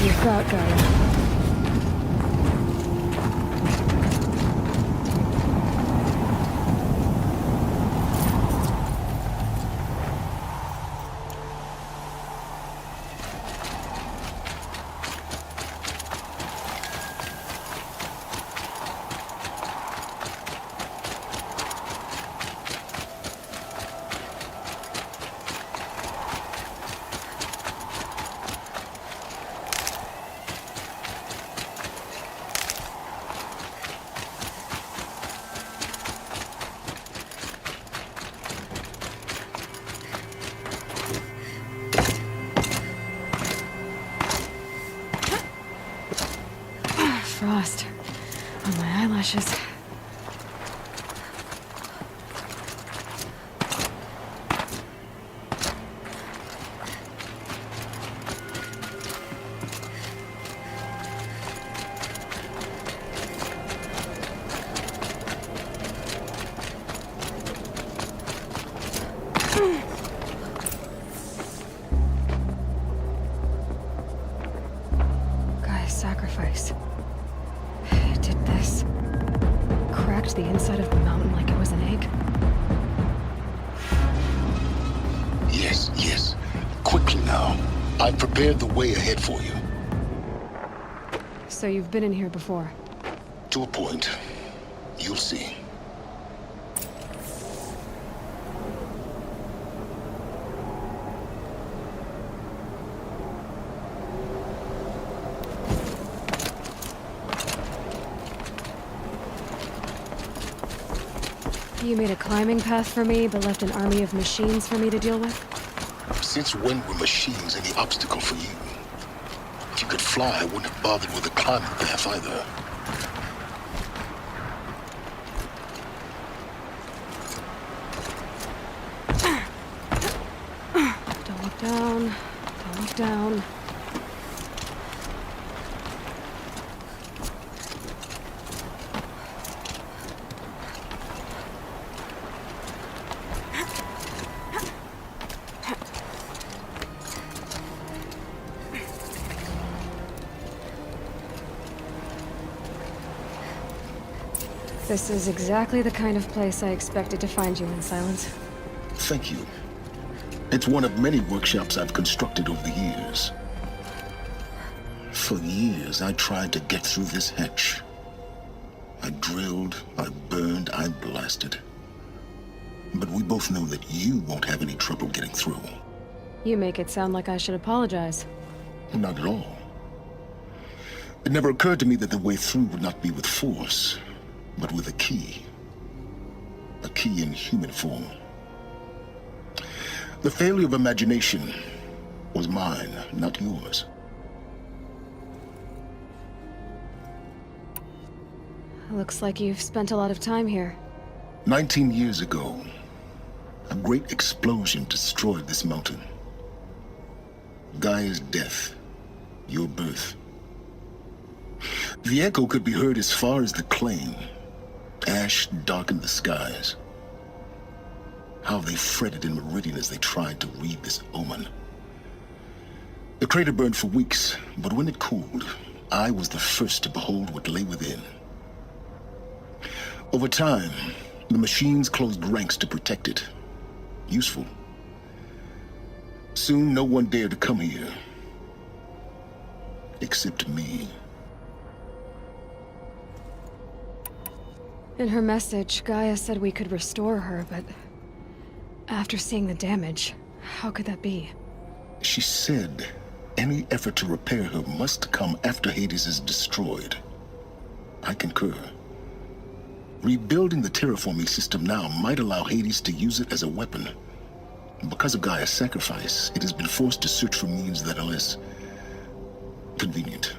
have your thought, Gaia. Frost on my eyelashes. Guy's sacrifice. It did this. Cracked the inside of the mountain like it was an egg. Yes, yes. Quickly now. I've prepared the way ahead for you. So you've been in here before? To a point. You'll see. You made a climbing path for me, but left an army of machines for me to deal with? Since when were machines any obstacle for you? If you could fly, I wouldn't have bothered with a climbing path either. Don't look down. Don't look down. This is exactly the kind of place I expected to find you in, Silence. Thank you. It's one of many workshops I've constructed over the years. For years, I tried to get through this hatch. I drilled, I burned, I blasted. But we both know that you won't have any trouble getting through. You make it sound like I should apologize. Not at all. It never occurred to me that the way through would not be with force, but with a key. A key in human form. The failure of imagination was mine, not yours. Looks like you've spent a lot of time here. 19 years ago, a great explosion destroyed this mountain. Gaia's death, your birth. The echo could be heard as far as the claim. Ash darkened the skies. How they fretted in meridian as they tried to read this omen. The crater burned for weeks, but when it cooled, I was the first to behold what lay within. Over time, the machines closed ranks to protect it. Useful. Soon, no one dared to come here. Except me. In her message, Gaia said we could restore her, but after seeing the damage, how could that be? She said any effort to repair her must come after Hades is destroyed. I concur. Rebuilding the terraforming system now might allow Hades to use it as a weapon. Because of Gaia's sacrifice, it has been forced to search for means that are less convenient.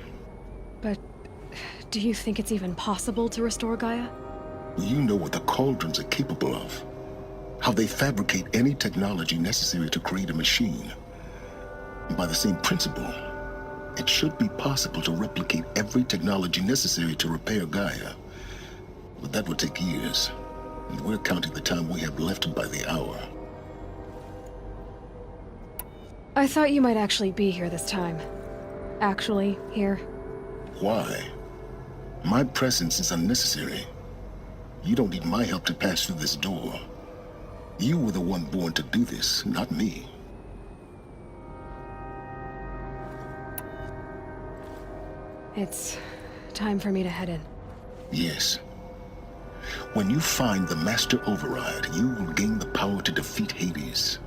But do you think it's even possible to restore Gaia? You know what the Cauldrons are capable of. How they fabricate any technology necessary to create a machine. By the same principle, it should be possible to replicate every technology necessary to repair Gaia. But that would take years, and we're counting the time we have left by the hour. I thought you might actually be here this time. actually here. Why? My presence is unnecessary. You don't need my help to pass through this door. You were the one born to do this, not me. It's time for me to head in. Yes. When you find the Master Override, you will gain the power to defeat Hades.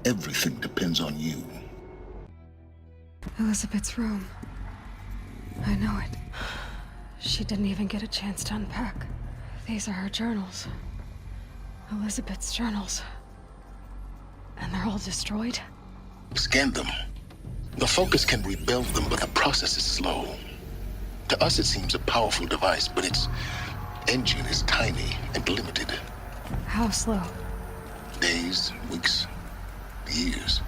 Everything depends on you. Elizabeth's room. I know it. She didn't even get a chance to unpack. These are her journals. Elizabeth's journals. And they're all destroyed? Scan them. The Focus can rebuild them, but the process is slow. To us, it seems a powerful device, but its engine is tiny and limited. How slow? Days, weeks, years.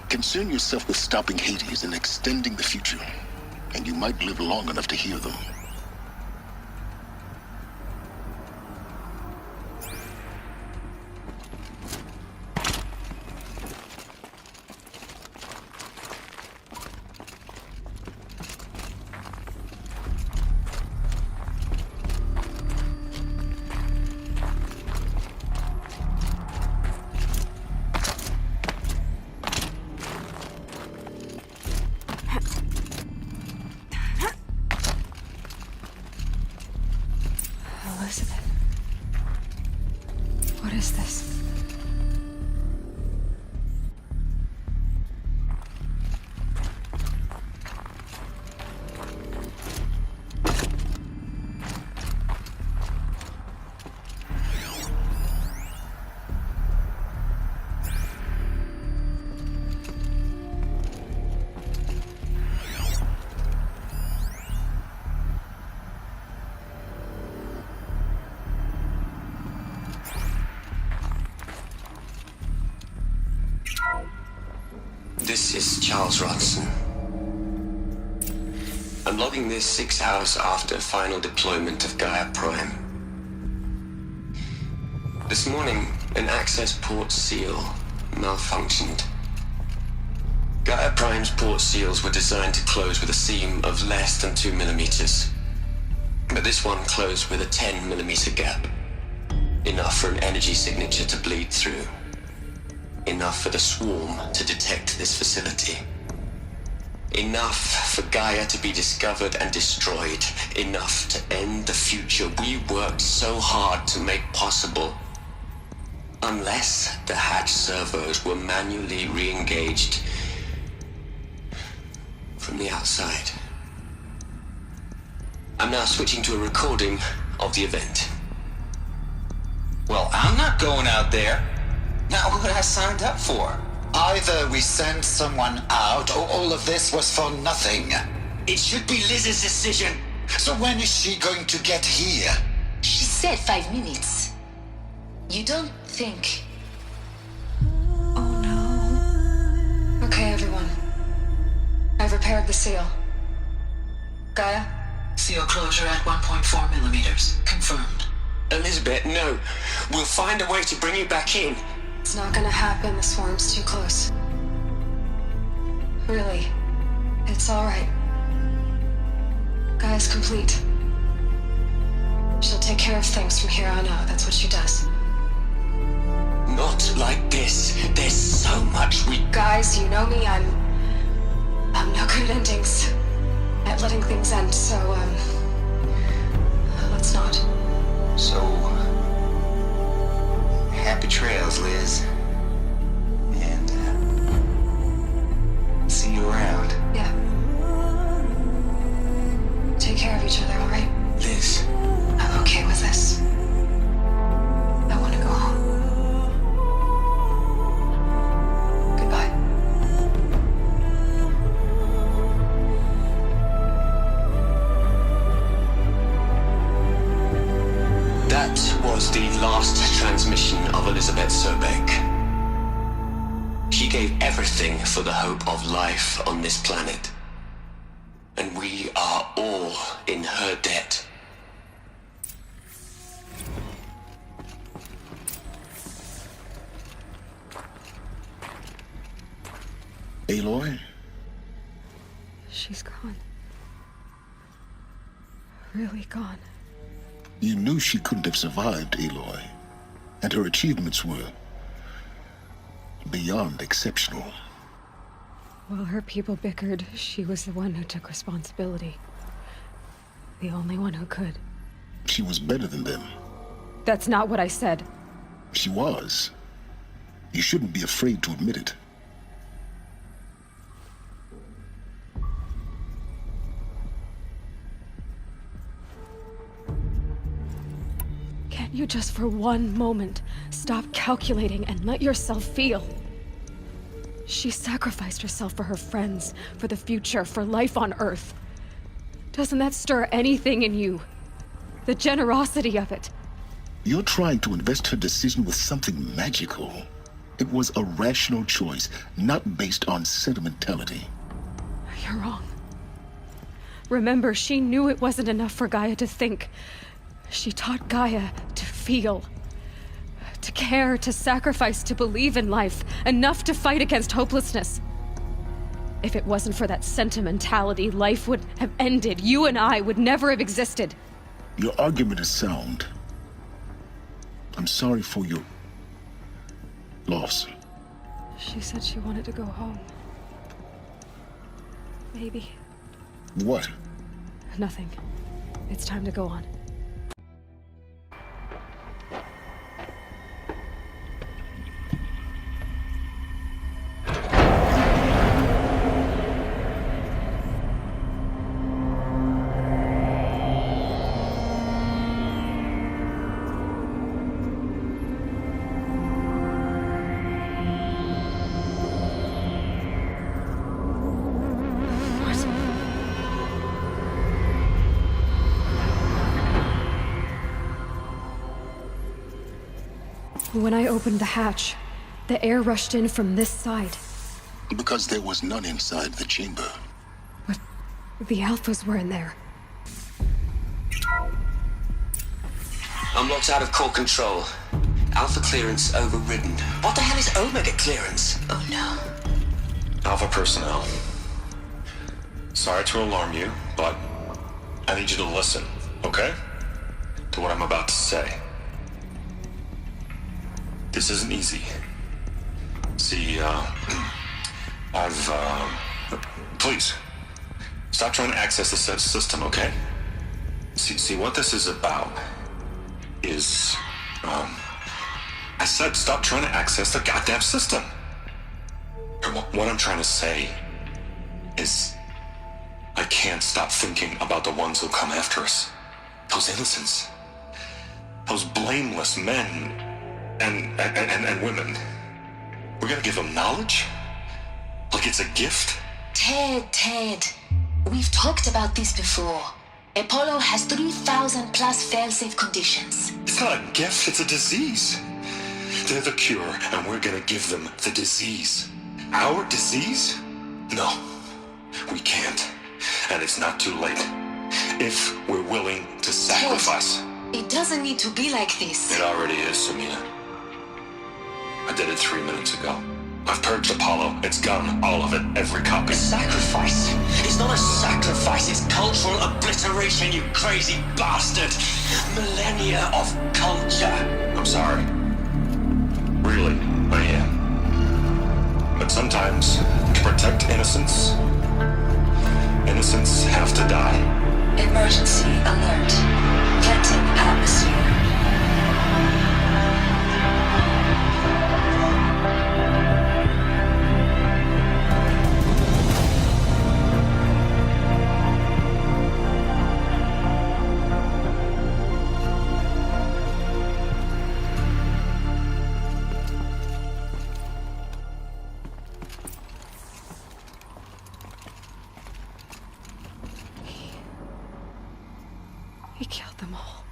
Concern yourself with stopping Hades and extending the future, and you might live long enough to hear them. Elizabeth. What is this? This is Charles Rodson. I'm logging this 6 hours after final deployment of Gaia Prime. This morning, an access port seal malfunctioned. Gaia Prime's port seals were designed to close with a seam of less than 2 millimeters. But this one closed with a 10 millimeter gap. Enough for an energy signature to bleed through. Enough for the swarm to detect this facility. Enough for Gaia to be discovered and destroyed. Enough to end the future we worked so hard to make possible. Unless the hatch servos were manually re-engaged from the outside. I'm now switching to a recording of the event. Well, I'm not going out there. Not what I signed up for. Either we send someone out, or all of this was for nothing. It should be Liz's decision. So when is she going to get here? She said 5 minutes. You don't think... Oh no. Okay, everyone. I've repaired the seal. Gaia? Seal closure at 1.4 millimeters. Confirmed. Elizabeth, no. We'll find a way to bring you back in. It's not gonna happen. The swarm's too close. Really. It's alright. Gaia's complete. She'll take care of things from here on out. That's what she does. Not like this. There's so much we... Guys, you know me. I'm no good at endings. At letting things end, so, let's not. So... happy trails, Liz. And, see you around. Yeah. Take care of each other, alright? Liz. I'm okay with this. I want to go home. Goodbye. That was the last transmission of Elizabeth Sobek. She gave everything for the hope of life on this planet. And we are all in her debt. Aloy, She's gone. Really gone. You knew she couldn't have survived, Aloy. And her achievements were beyond exceptional. While her people bickered, she was the one who took responsibility. The only one who could. She was better than them. That's not what I said. She was. You shouldn't be afraid to admit it. Can't you just for one moment stop calculating and let yourself feel? She sacrificed herself for her friends, for the future, for life on Earth. Doesn't that stir anything in you? The generosity of it. You're trying to invest her decision with something magical. It was a rational choice, not based on sentimentality. You're wrong. Remember, she knew it wasn't enough for Gaia to think. She taught Gaia to feel. To care, to sacrifice, to believe in life. Enough to fight against hopelessness. If it wasn't for that sentimentality, life would have ended. You and I would never have existed. Your argument is sound. I'm sorry for your loss. She said she wanted to go home. Maybe. What? Nothing. It's time to go on. When I opened the hatch, the air rushed in from this side. Because there was none inside the chamber. But the Alphas were in there. I'm locked out of core control. Alpha clearance overridden. What the hell is Omega clearance? Oh no. Alpha personnel. Sorry to alarm you, but I need you to listen, okay? To what I'm about to say. This isn't easy. See, please, stop trying to access the system, okay? See, what this is about is, I said stop trying to access the goddamn system. What I'm trying to say is, I can't stop thinking about the ones who come after us. Those innocents. Those blameless men and women. We're gonna give them knowledge? Like it's a gift? Ted. We've talked about this before. Apollo has 3,000 plus fail-safe conditions. It's not a gift, it's a disease. They're the cure, and we're gonna give them the disease. Our disease? No, we can't. And it's not too late. If we're willing to sacrifice. Ted, it doesn't need to be like this. It already is, Samina. I did it 3 minutes ago. I've purged Apollo. It's gone. All of it. Every copy. Sacrifice? It's not a sacrifice, it's cultural obliteration, you crazy bastard! Millennia of culture! I'm sorry. Really, I am. But sometimes, to protect innocence, innocents have to die. Emergency alert. Planting atmosphere. He killed them all.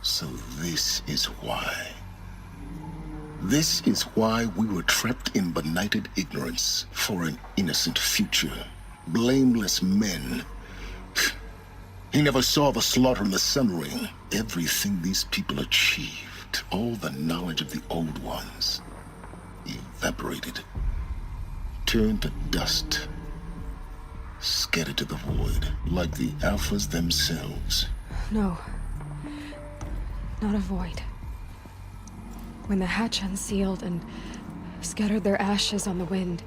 So this is why. This is why we were trapped in benighted ignorance for an innocent future. Blameless men. He never saw the slaughter in the Sun Ring. Everything these people achieved, all the knowledge of the old ones, evaporated, turned to dust. Scattered to the void, like the Alphas themselves. No. Not a void. When the hatch unsealed and scattered their ashes on the wind,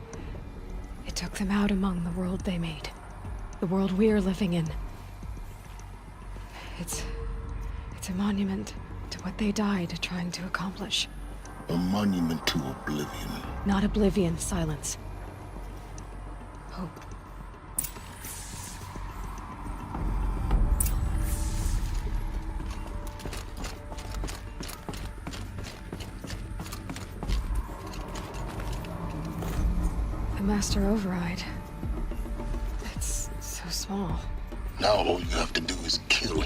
it took them out among the world they made. The world we're living in. It's a monument to what they died trying to accomplish. A monument to oblivion. Not oblivion, Silence. Hope. The Master Override. It's so small. Now all you have to do is kill